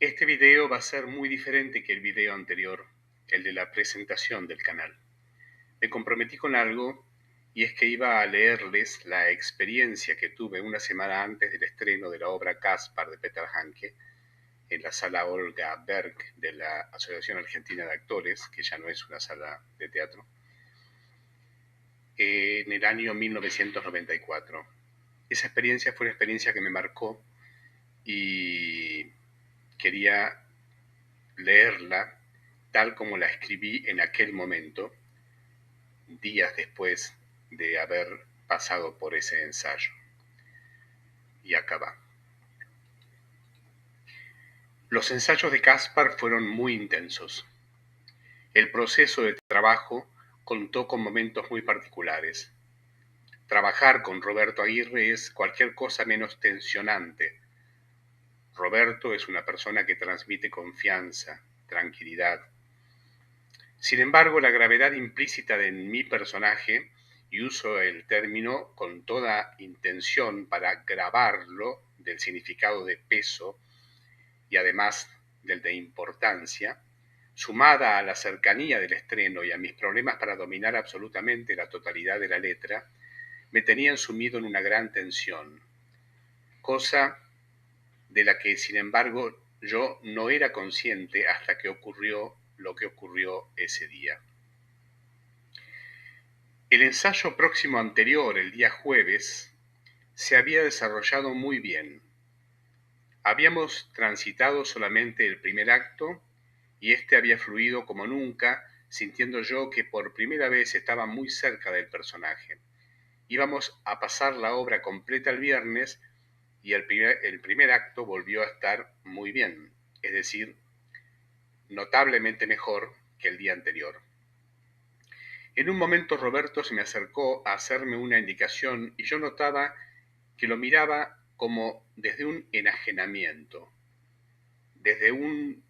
Este video va a ser muy diferente que el video anterior, el de la presentación del canal. Me comprometí con algo y es que iba a leerles la experiencia que tuve una semana antes del estreno de la obra Caspar de Peter Handke en la sala Olga Berg de la Asociación Argentina de Actores, que ya no es una sala de teatro, en el año 1994. Esa experiencia fue una experiencia que me marcó y quería leerla tal como la escribí en aquel momento, días después de haber pasado por ese ensayo. Y acá va. Los ensayos de Caspar fueron muy intensos. El proceso de trabajo contó con momentos muy particulares. Trabajar con Roberto Aguirre es cualquier cosa menos tensionante. Roberto es una persona que transmite confianza, tranquilidad. Sin embargo, la gravedad implícita de mi personaje, y uso el término con toda intención para grabarlo del significado de peso y además del de importancia, sumada a la cercanía del estreno y a mis problemas para dominar absolutamente la totalidad de la letra, me tenían sumido en una gran tensión, cosa de la que, sin embargo, yo no era consciente hasta que ocurrió lo que ocurrió ese día. El ensayo próximo anterior, el día jueves, se había desarrollado muy bien. Habíamos transitado solamente el primer acto y este había fluido como nunca, sintiendo yo que por primera vez estaba muy cerca del personaje. Íbamos a pasar la obra completa el viernes y el primer acto volvió a estar muy bien, es decir, notablemente mejor que el día anterior. En un momento Roberto se me acercó a hacerme una indicación y yo notaba que lo miraba como desde un enajenamiento, desde un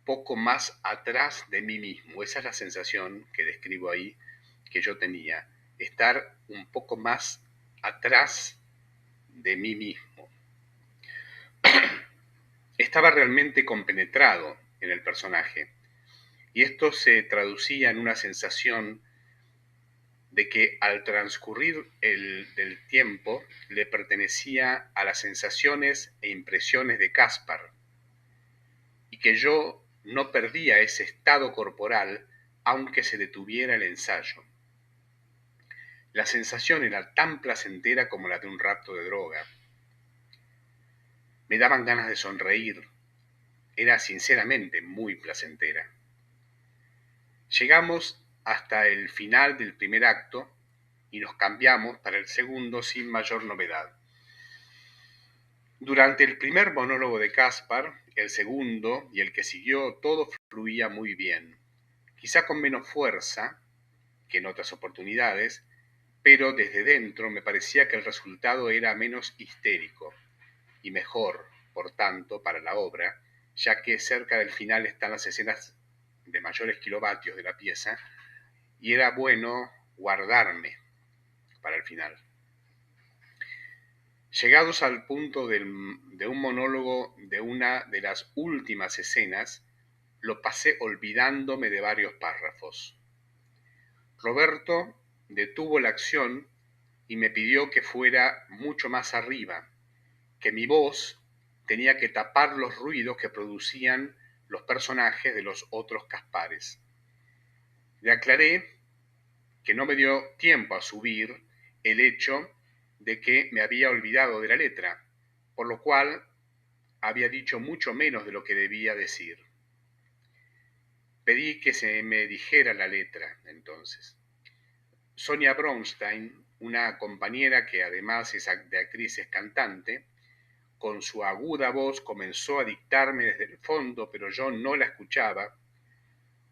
poco más atrás de mí mismo. Esa es la sensación que describo ahí, que yo tenía, estar un poco más atrás de mí mismo. Estaba realmente compenetrado en el personaje y esto se traducía en una sensación de que al transcurrir del tiempo le pertenecía a las sensaciones e impresiones de Caspar y que yo no perdía ese estado corporal aunque se detuviera el ensayo. La sensación era tan placentera como la de un rapto de droga. Me daban ganas de sonreír. Era sinceramente muy placentera. Llegamos hasta el final del primer acto y nos cambiamos para el segundo sin mayor novedad. Durante el primer monólogo de Caspar, el segundo y el que siguió, todo fluía muy bien. Quizá con menos fuerza que en otras oportunidades, pero desde dentro me parecía que el resultado era menos histérico y mejor, por tanto, para la obra, ya que cerca del final están las escenas de mayores kilovatios de la pieza y era bueno guardarme para el final. Llegados al punto de un monólogo de una de las últimas escenas, lo pasé olvidándome de varios párrafos. Roberto detuvo la acción y me pidió que fuera mucho más arriba, que mi voz tenía que tapar los ruidos que producían los personajes de los otros Caspares. Le aclaré que no me dio tiempo a subir el hecho de que me había olvidado de la letra, por lo cual había dicho mucho menos de lo que debía decir. Pedí que se me dijera la letra, entonces. Sonia Bronstein, una compañera que además de actriz es cantante, con su aguda voz comenzó a dictarme desde el fondo, pero yo no la escuchaba,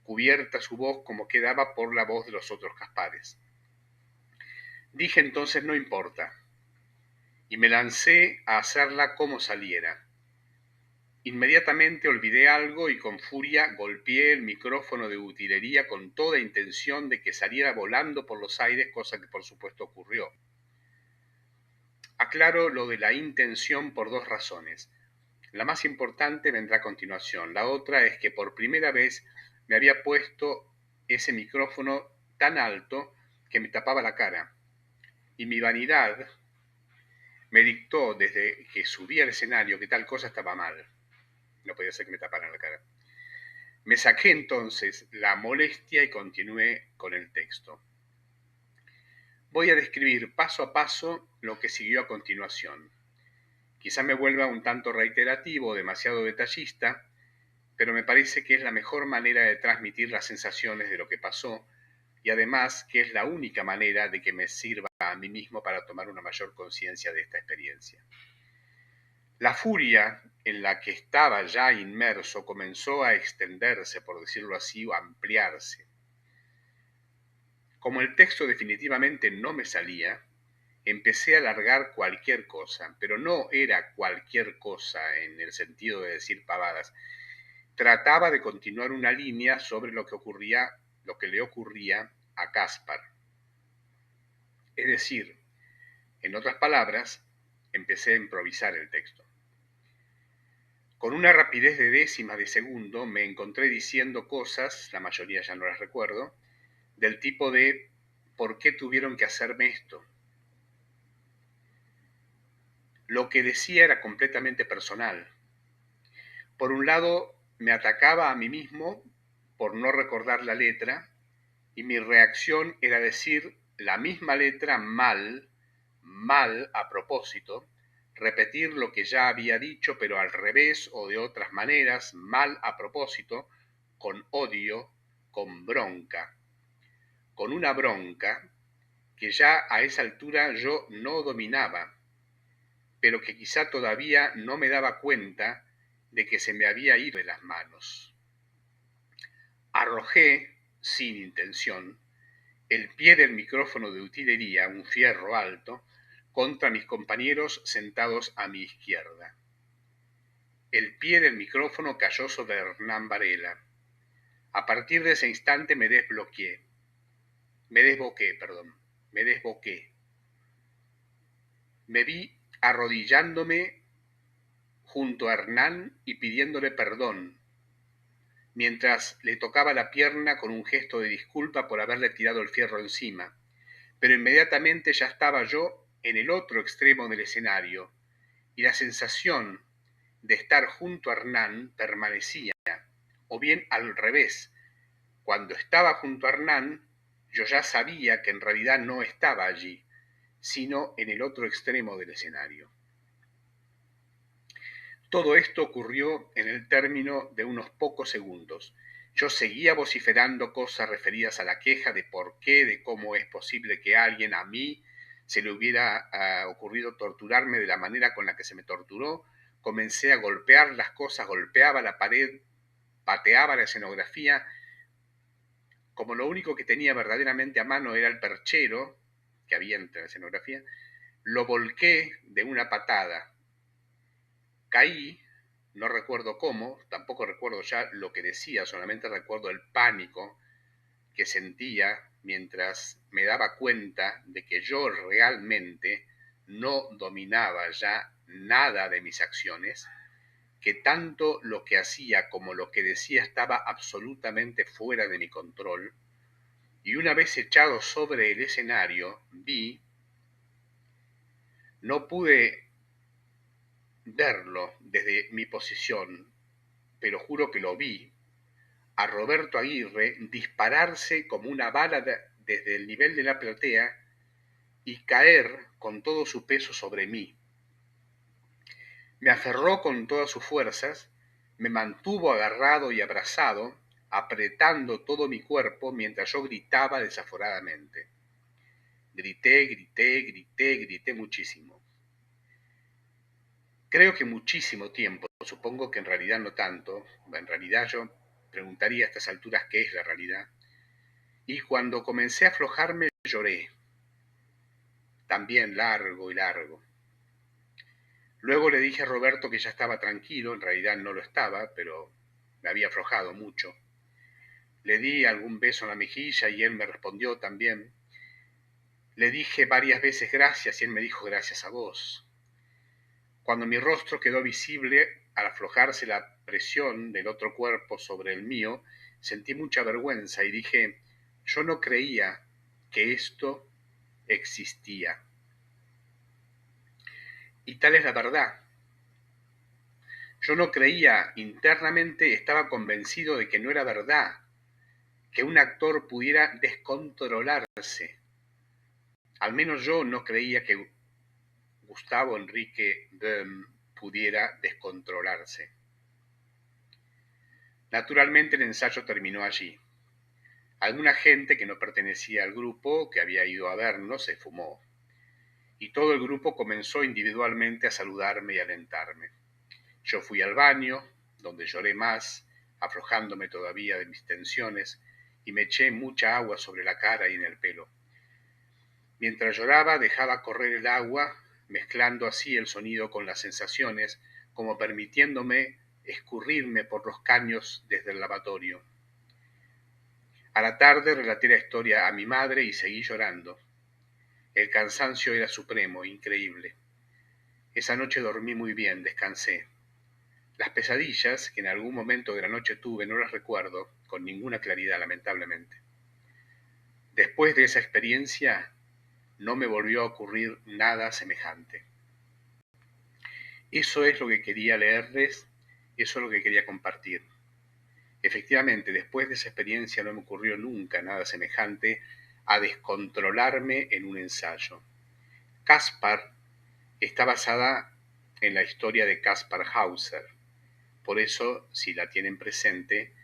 cubierta su voz como quedaba por la voz de los otros Caspares. Dije entonces no importa, y me lancé a hacerla como saliera. Inmediatamente olvidé algo y con furia golpeé el micrófono de utilería con toda intención de que saliera volando por los aires, cosa que por supuesto ocurrió. Aclaro lo de la intención por dos razones. La más importante vendrá a continuación. La otra es que por primera vez me había puesto ese micrófono tan alto que me tapaba la cara. Y mi vanidad me dictó desde que subí al escenario que tal cosa estaba mal. No podía ser que me taparan la cara. Me saqué entonces la molestia y continué con el texto. Voy a describir paso a paso lo que siguió a continuación. Quizá me vuelva un tanto reiterativo o demasiado detallista, pero me parece que es la mejor manera de transmitir las sensaciones de lo que pasó y además que es la única manera de que me sirva a mí mismo para tomar una mayor conciencia de esta experiencia. La furia en la que estaba ya inmerso comenzó a extenderse, por decirlo así, o a ampliarse. Como el texto definitivamente no me salía, empecé a alargar cualquier cosa, pero no era cualquier cosa en el sentido de decir pavadas. Trataba de continuar una línea sobre lo que le ocurría a Caspar. Es decir, en otras palabras, empecé a improvisar el texto. Con una rapidez de décimas de segundo me encontré diciendo cosas, la mayoría ya no las recuerdo, del tipo de ¿por qué tuvieron que hacerme esto? Lo que decía era completamente personal. Por un lado, me atacaba a mí mismo por no recordar la letra y mi reacción era decir la misma letra mal a propósito, repetir lo que ya había dicho pero al revés o de otras maneras, mal a propósito, con odio, con bronca, con una bronca que ya a esa altura yo no dominaba, pero que quizá todavía no me daba cuenta de que se me había ido de las manos. Arrojé, sin intención, el pie del micrófono de utilería, un fierro alto, contra mis compañeros sentados a mi izquierda. El pie del micrófono cayó sobre Hernán Varela. A partir de ese instante me desboqué. Me vi arrodillándome junto a Hernán y pidiéndole perdón, mientras le tocaba la pierna con un gesto de disculpa por haberle tirado el fierro encima. Pero inmediatamente ya estaba yo en el otro extremo del escenario, y la sensación de estar junto a Hernán permanecía, o bien al revés. Cuando estaba junto a Hernán, yo ya sabía que en realidad no estaba allí, sino en el otro extremo del escenario. Todo esto ocurrió en el término de unos pocos segundos. Yo seguía vociferando cosas referidas a la queja de por qué, de cómo es posible que alguien a mí se le hubiera ocurrido torturarme de la manera con la que se me torturó. Comencé a golpear las cosas, golpeaba la pared, pateaba la escenografía. Como lo único que tenía verdaderamente a mano era el perchero que había entre la escenografía, lo volqué de una patada. Caí, no recuerdo cómo, tampoco recuerdo ya lo que decía, solamente recuerdo el pánico que sentía mientras me daba cuenta de que yo realmente no dominaba ya nada de mis acciones, que tanto lo que hacía como lo que decía estaba absolutamente fuera de mi control, y una vez echado sobre el escenario, no pude verlo desde mi posición, pero juro que lo vi, a Roberto Aguirre dispararse como una bala desde el nivel de la platea y caer con todo su peso sobre mí. Me aferró con todas sus fuerzas, me mantuvo agarrado y abrazado, apretando todo mi cuerpo mientras yo gritaba desaforadamente. Grité muchísimo. Creo que muchísimo tiempo, supongo que en realidad no tanto, en realidad yo preguntaría a estas alturas qué es la realidad. Y cuando comencé a aflojarme lloré, también largo y largo. Luego le dije a Roberto que ya estaba tranquilo, en realidad no lo estaba, pero me había aflojado mucho. Le di algún beso en la mejilla y él me respondió también. Le dije varias veces gracias y él me dijo gracias a vos. Cuando mi rostro quedó visible al aflojarse la presión del otro cuerpo sobre el mío, sentí mucha vergüenza y dije, yo no creía que esto existía. Y tal es la verdad. Yo no creía, internamente estaba convencido de que no era verdad, que un actor pudiera descontrolarse. Al menos yo no creía que Gustavo Enrique Böhm pudiera descontrolarse. Naturalmente el ensayo terminó allí. Alguna gente que no pertenecía al grupo, que había ido a vernos, se fumó. Y todo el grupo comenzó individualmente a saludarme y alentarme. Yo fui al baño, donde lloré más, aflojándome todavía de mis tensiones, y me eché mucha agua sobre la cara y en el pelo. Mientras lloraba, dejaba correr el agua, mezclando así el sonido con las sensaciones, como permitiéndome escurrirme por los caños desde el lavatorio. A la tarde relaté la historia a mi madre y seguí llorando. El cansancio era supremo, increíble. Esa noche dormí muy bien, descansé. Las pesadillas que en algún momento de la noche tuve no las recuerdo con ninguna claridad, lamentablemente. Después de esa experiencia no me volvió a ocurrir nada semejante. Eso es lo que quería leerles, eso es lo que quería compartir. Efectivamente, después de esa experiencia no me ocurrió nunca nada semejante a descontrolarme en un ensayo. Caspar está basada en la historia de Kaspar Hauser. Por eso, si la tienen presente,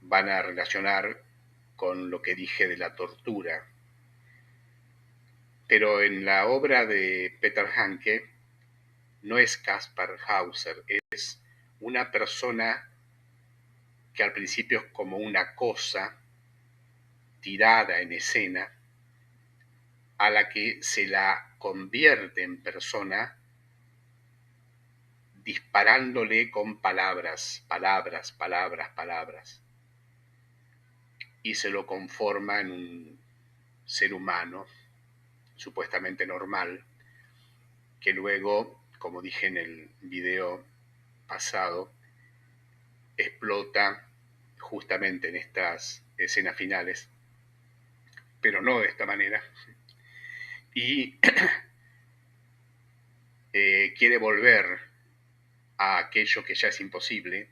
van a relacionar con lo que dije de la tortura. Pero en la obra de Peter Hanke no es Kaspar Hauser, es una persona que al principio es como una cosa tirada en escena, a la que se la convierte en persona disparándole con palabras, palabras, palabras, palabras, y se lo conforma en un ser humano supuestamente normal, que luego, como dije en el video pasado, explota justamente en estas escenas finales, pero no de esta manera, y quiere volver a aquello que ya es imposible,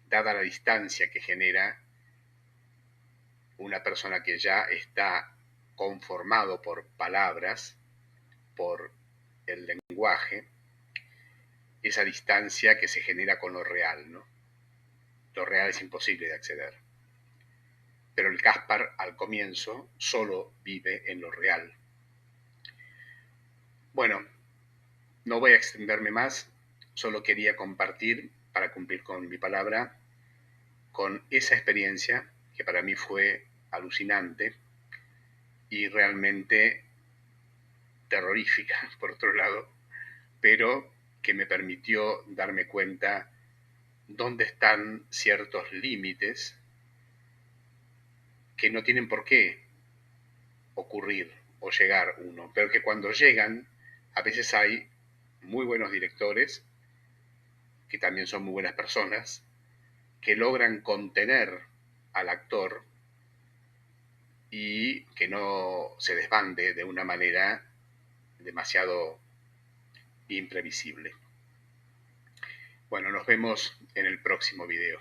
dada la distancia que genera una persona que ya está conformado por palabras, por el lenguaje, esa distancia que se genera con lo real, ¿no? Lo real es imposible de acceder. Pero el Caspar al comienzo solo vive en lo real. Bueno, no voy a extenderme más, solo quería compartir, para cumplir con mi palabra, con esa experiencia que para mí fue alucinante y realmente terrorífica, por otro lado, pero que me permitió darme cuenta dónde están ciertos límites que no tienen por qué ocurrir o llegar uno, pero que cuando llegan, a veces hay muy buenos directores, que también son muy buenas personas, que logran contener al actor y que no se desbande de una manera demasiado imprevisible. Bueno, nos vemos en el próximo video.